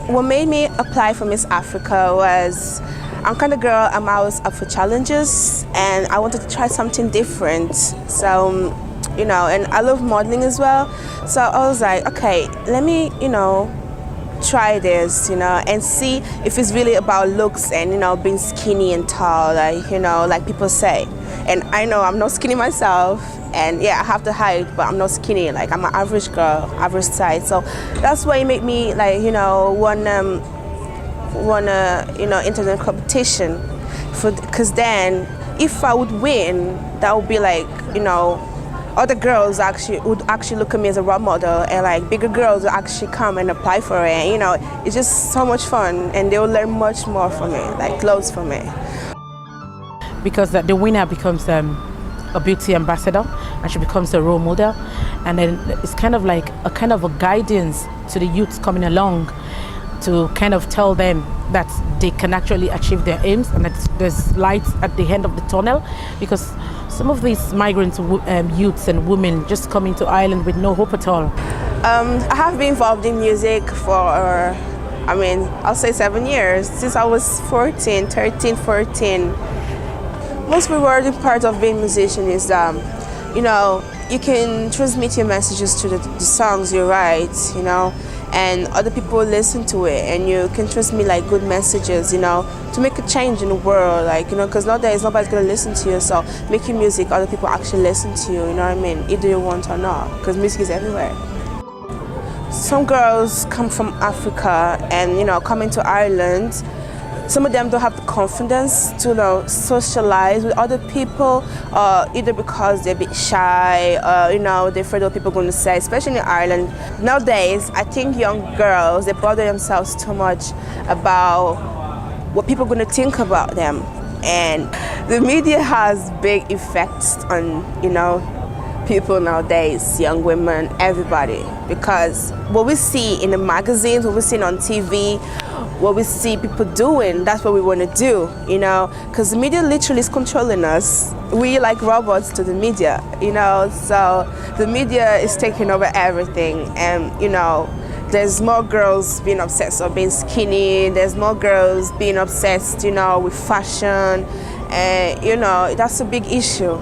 what made me apply for Miss Africa was I'm kind of girl, I'm always up for challenges and I wanted to try something different. So, and I love modeling as well. So I was like, okay, let me, try this, and see if it's really about looks and, being skinny and tall, like people say. And I know I'm not skinny myself, and yeah, I have the height, but I'm not skinny. Like, I'm an average girl, average size. So that's why it made me, want internet competition. Because then, if I would win, that would be like, other girls would actually look at me as a role model, and like bigger girls would actually come and apply for it. And, it's just so much fun, and they will learn much more from it, like loads from it. Because the winner becomes a beauty ambassador, and she becomes a role model, and then it's kind of like a guidance to the youths coming along to kind of tell them that they can actually achieve their aims and that there's light at the end of the tunnel, because some of these migrant youths and women just come into Ireland with no hope at all. I have been involved in music for, I'll say 7 years, since I was 13, 14. Most rewarding part of being a musician is, you can transmit your messages to the songs you write, and other people listen to it, and you can transmit like good messages, to make a change in the world, because nowadays nobody's gonna listen to you. So making music, other people actually listen to you, either you want or not, because music is everywhere. Some girls come from Africa and coming to Ireland. Some of them don't have the confidence to socialize with other people, either because they're a bit shy, or they're afraid of what people are going to say, especially in Ireland. Nowadays, I think young girls, they bother themselves too much about what people are going to think about them. And the media has big effects on, people nowadays, young women, everybody. Because what we see in the magazines, what we see on TV, what we see people doing, that's what we want to do, because the media literally is controlling us. We like robots to the media, so the media is taking over everything. And, there's more girls being obsessed with being skinny, there's more girls being obsessed, with fashion, and, that's a big issue.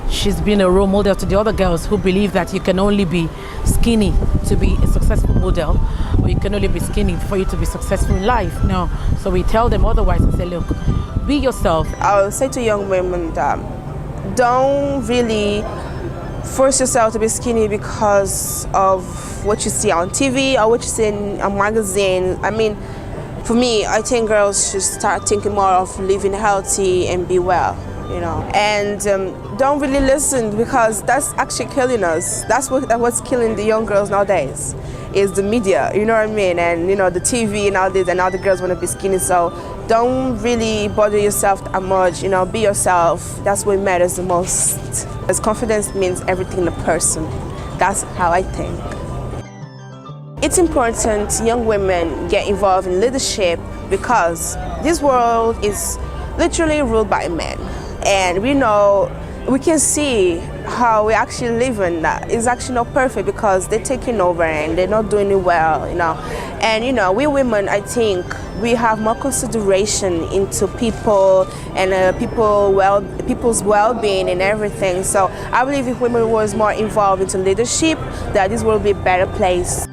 She's been a role model to the other girls who believe that you can only be skinny to be a successful model, or you can only be skinny for you to be successful in life. No. So we tell them otherwise and say, look, be yourself. I'll say to young women that don't really force yourself to be skinny because of what you see on TV or what you see in a magazine. For me, I think girls should start thinking more of living healthy and be well. And don't really listen, because that's actually killing us. That's what's killing the young girls nowadays, is the media, And the TV nowadays, and all the girls want to be skinny. So don't really bother yourself that much, be yourself. That's what matters the most. Because confidence means everything in a person. That's how I think. It's important young women get involved in leadership, because this world is literally ruled by men. And we can see how we actually live in that. It's actually not perfect, because they're taking over and they're not doing it well, And we women, I think, we have more consideration into people and people's well-being and everything. So I believe if women was more involved into leadership, that this world would be a better place.